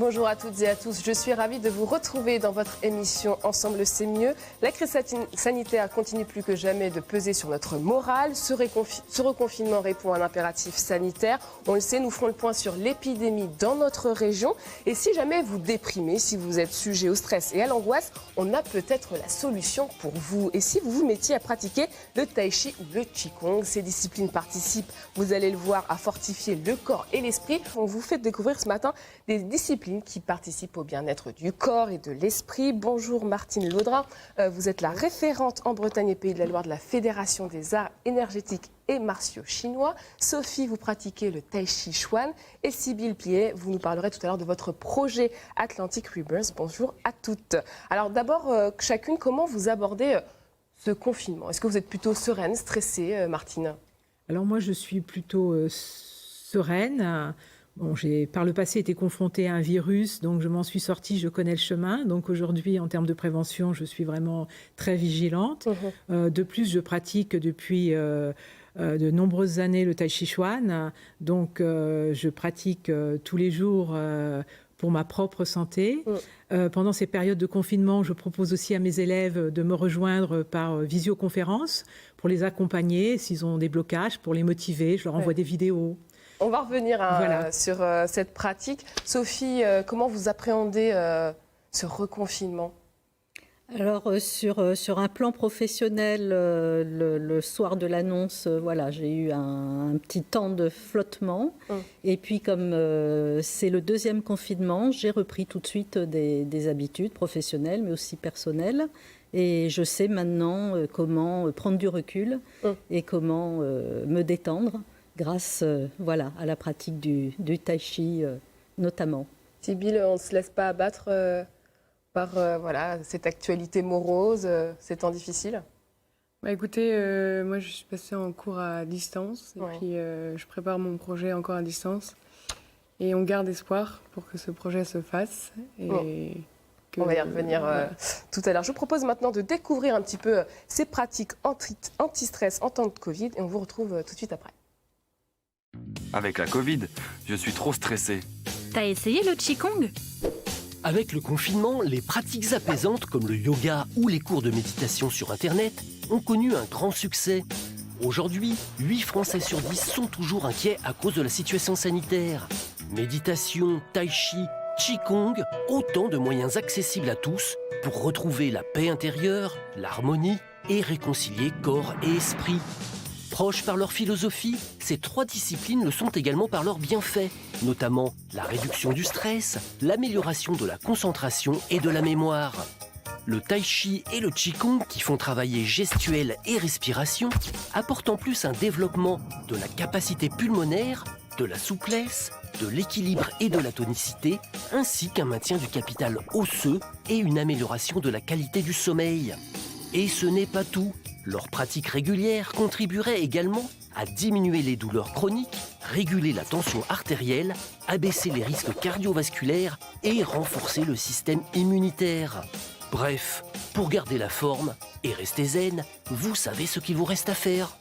Bonjour à toutes et à tous, je suis ravie de vous retrouver dans votre émission Ensemble c'est mieux. La crise sanitaire continue plus que jamais de peser sur notre morale. Ce reconfinement répond à un impératif sanitaire. On le sait, nous ferons le point sur l'épidémie dans notre région. Et si jamais vous déprimez, si vous êtes sujet au stress et à l'angoisse, on a peut-être la solution pour vous. Et si vous vous mettiez à pratiquer le tai chi ou le qigong, ces disciplines participent, vous allez le voir, à fortifier le corps et l'esprit. On vous fait découvrir ce matin des disciplines qui participent au bien-être du corps et de l'esprit. Bonjour Martine Laudrin, vous êtes la référente en Bretagne et Pays de la Loire de la Fédération des arts énergétiques et martiaux chinois. Sophie, vous pratiquez le tai chi chuan. Et Sybille Pliet, vous nous parlerez tout à l'heure de votre projet Atlantic Rebirth. Bonjour à toutes. Alors d'abord, chacune, comment vous abordez ce confinement? Est-ce que vous êtes plutôt sereine, stressée, Martine? Alors moi, je suis plutôt sereine. Bon, j'ai par le passé été confrontée à un virus, donc je m'en suis sortie, je connais le chemin. Donc aujourd'hui, en termes de prévention, je suis vraiment très vigilante. De plus, je pratique depuis de nombreuses années le tai chi chuan. Donc je pratique tous les jours pour ma propre santé. Pendant ces périodes de confinement, je propose aussi à mes élèves de me rejoindre par visioconférence pour les accompagner s'ils ont des blocages, pour les motiver. Je leur envoie des vidéos. On va revenir sur cette pratique. Sophie, comment vous appréhendez ce reconfinement? Alors, sur un plan professionnel, le soir de l'annonce, voilà, j'ai eu un petit temps de flottement. Et puis, comme c'est le deuxième confinement, j'ai repris tout de suite des habitudes professionnelles, mais aussi personnelles. Et je sais maintenant comment prendre du recul et comment me détendre grâce à la pratique du tai chi notamment. Sybille, on ne se laisse pas abattre par cette actualité morose, ces temps difficiles? Écoutez, moi je suis passée en cours à distance et puis je prépare mon projet encore à distance et on garde espoir pour que ce projet se fasse. Et on va y revenir tout à l'heure. Je vous propose maintenant de découvrir un petit peu ces pratiques anti-stress en temps de Covid et on vous retrouve tout de suite après. Avec la Covid, je suis trop stressé. T'as essayé le qigong? Avec le confinement, les pratiques apaisantes comme le yoga ou les cours de méditation sur Internet ont connu un grand succès. Aujourd'hui, 8 Français sur 10 sont toujours inquiets à cause de la situation sanitaire. Méditation, tai chi, qigong, autant de moyens accessibles à tous pour retrouver la paix intérieure, l'harmonie et réconcilier corps et esprit. Proches par leur philosophie, ces 3 disciplines le sont également par leurs bienfaits, notamment la réduction du stress, l'amélioration de la concentration et de la mémoire. Le tai chi et le qigong, qui font travailler gestuelle et respiration, apportent en plus un développement de la capacité pulmonaire, de la souplesse, de l'équilibre et de la tonicité, ainsi qu'un maintien du capital osseux et une amélioration de la qualité du sommeil. Et ce n'est pas tout. Leur pratique régulière contribuerait également à diminuer les douleurs chroniques, réguler la tension artérielle, abaisser les risques cardiovasculaires et renforcer le système immunitaire. Bref, pour garder la forme et rester zen, vous savez ce qu'il vous reste à faire.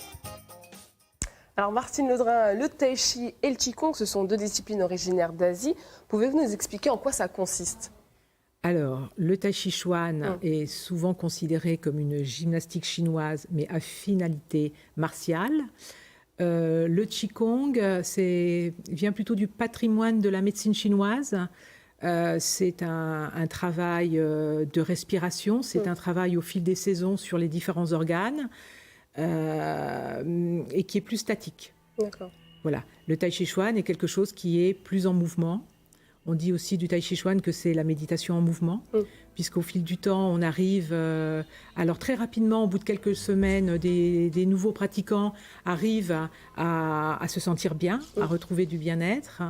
Alors Martine Laudrin, le tai chi et le qigong, ce sont 2 disciplines originaires d'Asie. Pouvez-vous nous expliquer en quoi ça consiste? Alors, le tai chi chuan est souvent considéré comme une gymnastique chinoise, mais à finalité martiale. Le qigong vient plutôt du patrimoine de la médecine chinoise. C'est un travail de respiration, c'est un travail au fil des saisons sur les différents organes et qui est plus statique. D'accord. Voilà. Le tai chi chuan est quelque chose qui est plus en mouvement. On dit aussi du tai chi chuan que c'est la méditation en mouvement, puisqu'au fil du temps, on arrive... alors très rapidement, au bout de quelques semaines, des nouveaux pratiquants arrivent à se sentir bien, à retrouver du bien-être.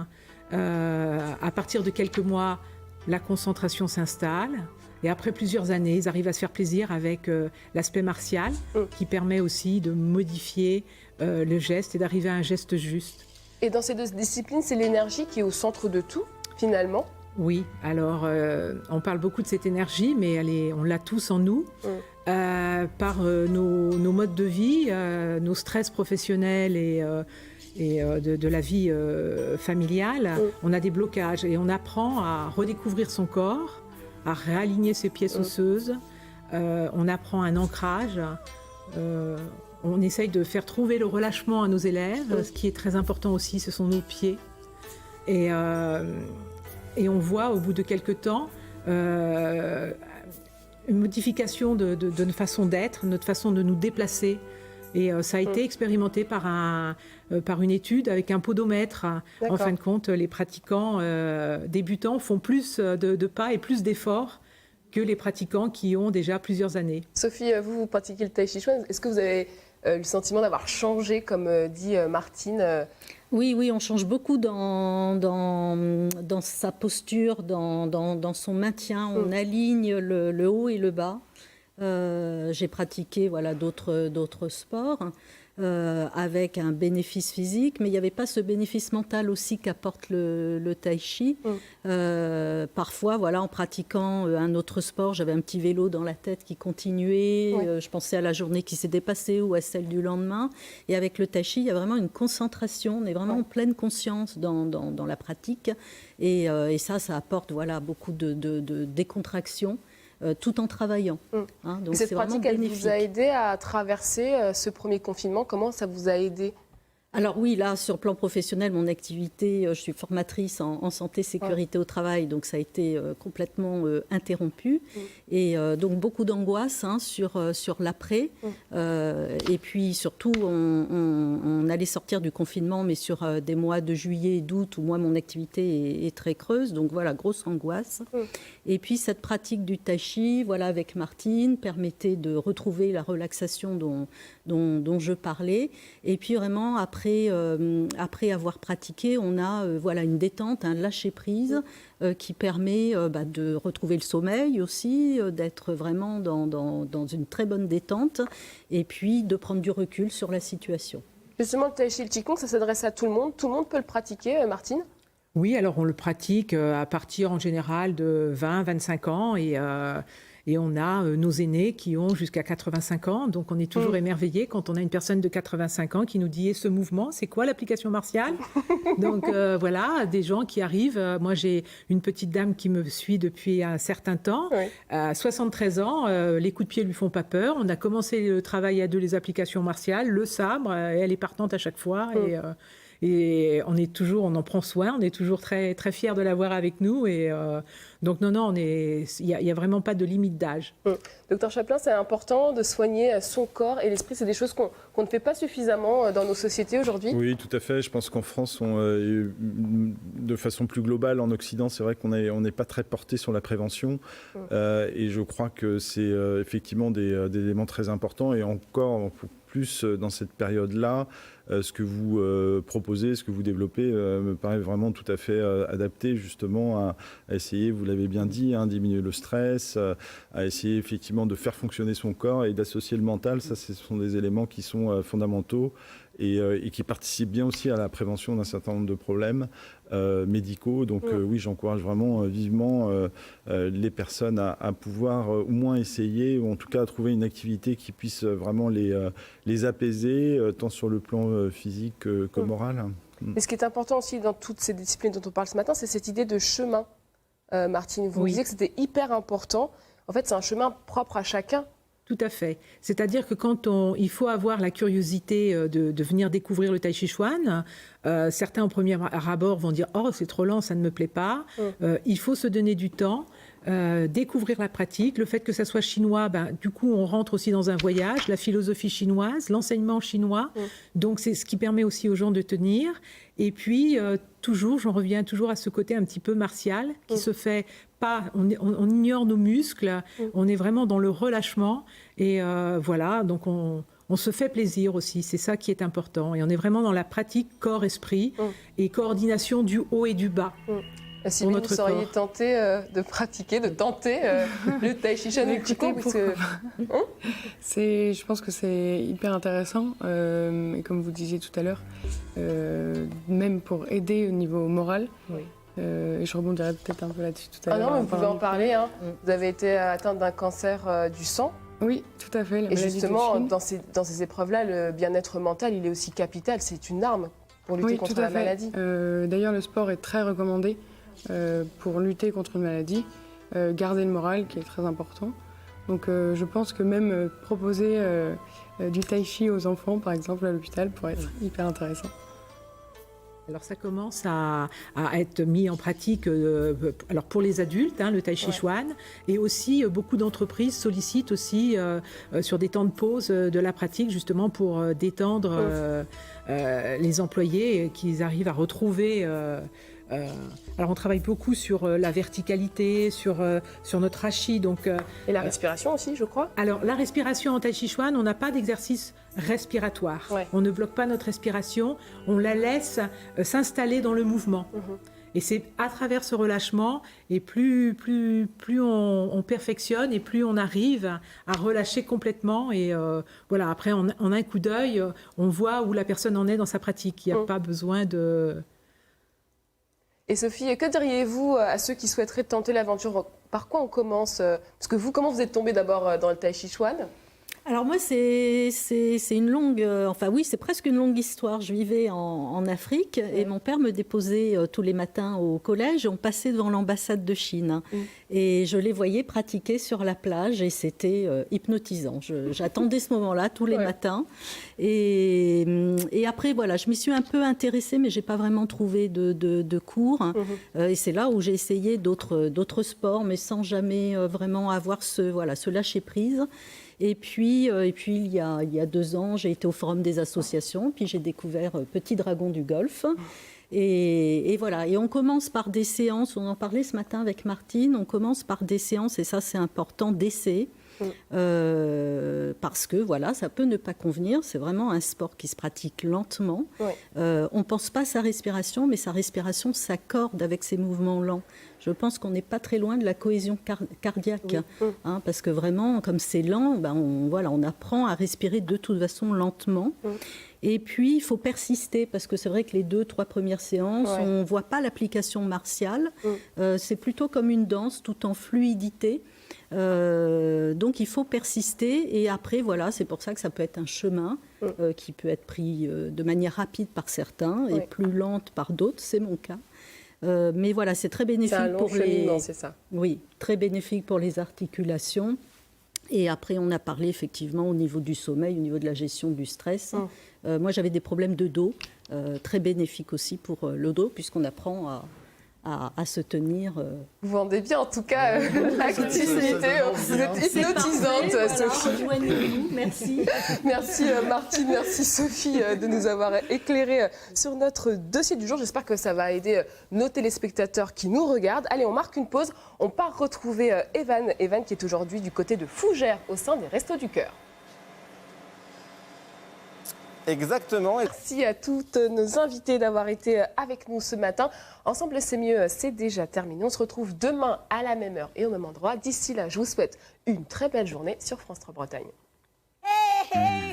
À partir de quelques mois, la concentration s'installe. Et après plusieurs années, ils arrivent à se faire plaisir avec l'aspect martial, qui permet aussi de modifier le geste et d'arriver à un geste juste. Et dans ces 2 disciplines, c'est l'énergie qui est au centre de tout, finalement? Oui, alors on parle beaucoup de cette énergie, mais on l'a tous en nous, par nos modes de vie, nos stress professionnels de la vie familiale, on a des blocages et on apprend à redécouvrir son corps, à réaligner ses pièces osseuses, on apprend un ancrage, on essaye de faire trouver le relâchement à nos élèves, ce qui est très important aussi, ce sont nos pieds. Et on voit au bout de quelques temps une modification de notre façon d'être, notre façon de nous déplacer. Et ça a été expérimenté par une étude avec un podomètre. En fin de compte, les pratiquants débutants font plus de pas et plus d'efforts que les pratiquants qui ont déjà plusieurs années. Sophie, vous pratiquez le tai chi chuan. Est-ce que vous avez le sentiment d'avoir changé, comme dit Martine? Oui, on change beaucoup dans sa posture, dans son maintien. On aligne le haut et le bas. J'ai pratiqué d'autres sports avec un bénéfice physique, mais il n'y avait pas ce bénéfice mental aussi qu'apporte le tai chi. Parfois, en pratiquant un autre sport, j'avais un petit vélo dans la tête qui continuait. Je pensais à la journée qui s'était passée ou à celle du lendemain. Et avec le tai chi, il y a vraiment une concentration. On est vraiment en pleine conscience dans la pratique. Et ça apporte beaucoup de décontraction. Tout en travaillant. Donc cette pratique, elle vous a aidé à traverser ce premier confinement. Comment ça vous a aidé? Alors oui, là, sur le plan professionnel, mon activité, je suis formatrice en santé, sécurité au travail, donc ça a été complètement interrompu. Et donc beaucoup d'angoisse sur l'après. Et puis surtout, on allait sortir du confinement, mais sur des mois de juillet et d'août, où moi, mon activité est très creuse. Donc voilà, grosse angoisse. Et puis cette pratique du tai chi, avec Martine, permettait de retrouver la relaxation dont je parlais. Et puis vraiment, après avoir pratiqué, on a une détente, un lâcher-prise qui permet de retrouver le sommeil aussi, d'être vraiment dans une très bonne détente et puis de prendre du recul sur la situation. Justement, le tai chi et le qigong, ça s'adresse à tout le monde. Tout le monde peut le pratiquer, Martine? Oui, alors on le pratique à partir en général de 20-25 ans et on a nos aînés qui ont jusqu'à 85 ans. Donc on est toujours émerveillés quand on a une personne de 85 ans qui nous dit « ce mouvement, c'est quoi l'application martiale ?» Donc des gens qui arrivent. Moi j'ai une petite dame qui me suit depuis un certain temps. À 73 ans, les coups de pied lui font pas peur. On a commencé le travail à deux, les applications martiales, le sabre, elle est partante à chaque fois. Et on en prend soin, on est toujours très, très fiers de l'avoir avec nous. Et donc non, il n'y a vraiment pas de limite d'âge. Docteur Chaplin, c'est important de soigner son corps et l'esprit. C'est des choses qu'on ne fait pas suffisamment dans nos sociétés aujourd'hui. Oui, tout à fait. Je pense qu'en France, de façon plus globale, en Occident, c'est vrai qu'on n'est pas très porté sur la prévention. Et je crois que c'est effectivement des éléments très importants. Et encore plus dans cette période-là, ce que vous proposez, ce que vous développez me paraît vraiment tout à fait adapté justement à essayer, vous l'avez bien dit, diminuer le stress, à essayer effectivement de faire fonctionner son corps et d'associer le mental. Ça, ce sont des éléments qui sont fondamentaux et qui participent bien aussi à la prévention d'un certain nombre de problèmes médicaux. Donc oui, j'encourage vraiment vivement les personnes à pouvoir au moins essayer, ou en tout cas à trouver une activité qui puisse vraiment les apaiser, tant sur le plan physique que moral. Et ce qui est important aussi dans toutes ces disciplines dont on parle ce matin, c'est cette idée de chemin. Martine, vous disiez que c'était hyper important. En fait, c'est un chemin propre à chacun. Tout à fait. C'est-à-dire que il faut avoir la curiosité de venir découvrir le tai chi chuan. Certains, au premier abord, vont dire « Oh, c'est trop lent, ça ne me plaît pas ». Il faut se donner du temps, découvrir la pratique. Le fait que ça soit chinois, du coup, on rentre aussi dans un voyage. La philosophie chinoise, l'enseignement chinois. Donc, c'est ce qui permet aussi aux gens de tenir. Et puis, j'en reviens toujours à ce côté un petit peu martial qui se fait pas, on ignore nos muscles, on est vraiment dans le relâchement et donc on se fait plaisir aussi, c'est ça qui est important et on est vraiment dans la pratique corps-esprit et coordination du haut et du bas. Si vous seriez tenté de pratiquer, de tenter le tai chi chuan et le qigong, je pense que c'est hyper intéressant, et comme vous disiez tout à l'heure, même pour aider au niveau moral. Et je rebondirai peut-être un peu là-dessus tout à l'heure. Ah non, mais vous pouvez en parler. Vous avez été atteinte d'un cancer du sang. Oui, tout à fait. Et justement, dans ces épreuves-là, le bien-être mental, il est aussi capital. C'est une arme pour lutter contre la maladie. D'ailleurs, le sport est très recommandé pour lutter contre une maladie, garder le moral qui est très important. Donc je pense que même proposer du tai chi aux enfants, par exemple, à l'hôpital, pourrait être hyper intéressant. Alors ça commence à être mis en pratique alors pour les adultes, le tai chi chuan, et aussi beaucoup d'entreprises sollicitent aussi sur des temps de pause de la pratique justement pour détendre les employés, qu'ils arrivent à retrouver. Alors on travaille beaucoup sur la verticalité, sur notre hachis. Et la respiration aussi, je crois. Alors la respiration en tai chi chuan, on n'a pas d'exercice respiratoire. On ne bloque pas notre respiration, on la laisse s'installer dans le mouvement. Et c'est à travers ce relâchement, et plus on perfectionne, et plus on arrive à relâcher complètement. Et voilà, après, en un coup d'œil, on voit où la personne en est dans sa pratique. Il n'y a pas besoin de... Et Sophie, que diriez-vous à ceux qui souhaiteraient tenter l'aventure? Par quoi on commence? Parce que comment vous êtes tombée d'abord dans le tai chi chuan? Alors moi, c'est une longue... enfin oui, c'est presque une longue histoire. Je vivais en Afrique et mon père me déposait tous les matins au collège. On passait devant l'ambassade de Chine et je les voyais pratiquer sur la plage et c'était hypnotisant. J'attendais ce moment-là tous les matins. Et après, voilà, je m'y suis un peu intéressée, mais je n'ai pas vraiment trouvé de cours. Et c'est là où j'ai essayé d'autres sports, mais sans jamais vraiment avoir ce lâcher-prise. Et puis il y a 2 ans, j'ai été au Forum des associations, puis j'ai découvert Petit Dragon du Golfe. Et voilà, et on commence par des séances, on en parlait ce matin avec Martine, on commence par des séances, et ça c'est important, d'essai. Parce que voilà, ça peut ne pas convenir. C'est vraiment un sport qui se pratique lentement. On ne pense pas à sa respiration, mais sa respiration s'accorde avec ses mouvements lents. Je pense qu'on n'est pas très loin de la cohésion cardiaque, parce que vraiment, comme c'est lent, on apprend à respirer de toute façon lentement. Et puis, il faut persister, parce que c'est vrai que les 2-3 premières séances, on ne voit pas l'application martiale. C'est plutôt comme une danse, tout en fluidité. Donc il faut persister et après voilà, c'est pour ça que ça peut être un chemin qui peut être pris de manière rapide par certains et plus lente par d'autres, c'est mon cas. Mais voilà, c'est très bénéfique pour très bénéfique pour les articulations. Et après, on a parlé effectivement au niveau du sommeil, au niveau de la gestion du stress. Moi, j'avais des problèmes de dos, très bénéfique aussi pour le dos, puisqu'on apprend à se tenir. Vous vendez bien en tout cas l'activité. Vous êtes hypnotisante, Sophie. Rejoignez-nous, merci. Merci Martine, merci Sophie de nous avoir éclairé sur notre dossier du jour. J'espère que ça va aider nos téléspectateurs qui nous regardent. Allez, on marque une pause. On part retrouver Evan qui est aujourd'hui du côté de Fougères au sein des Restos du Cœur. Exactement. Merci à toutes nos invités d'avoir été avec nous ce matin. Ensemble, c'est mieux, c'est déjà terminé. On se retrouve demain à la même heure et au même endroit. D'ici là, je vous souhaite une très belle journée sur France 3 Bretagne. Hey, hey.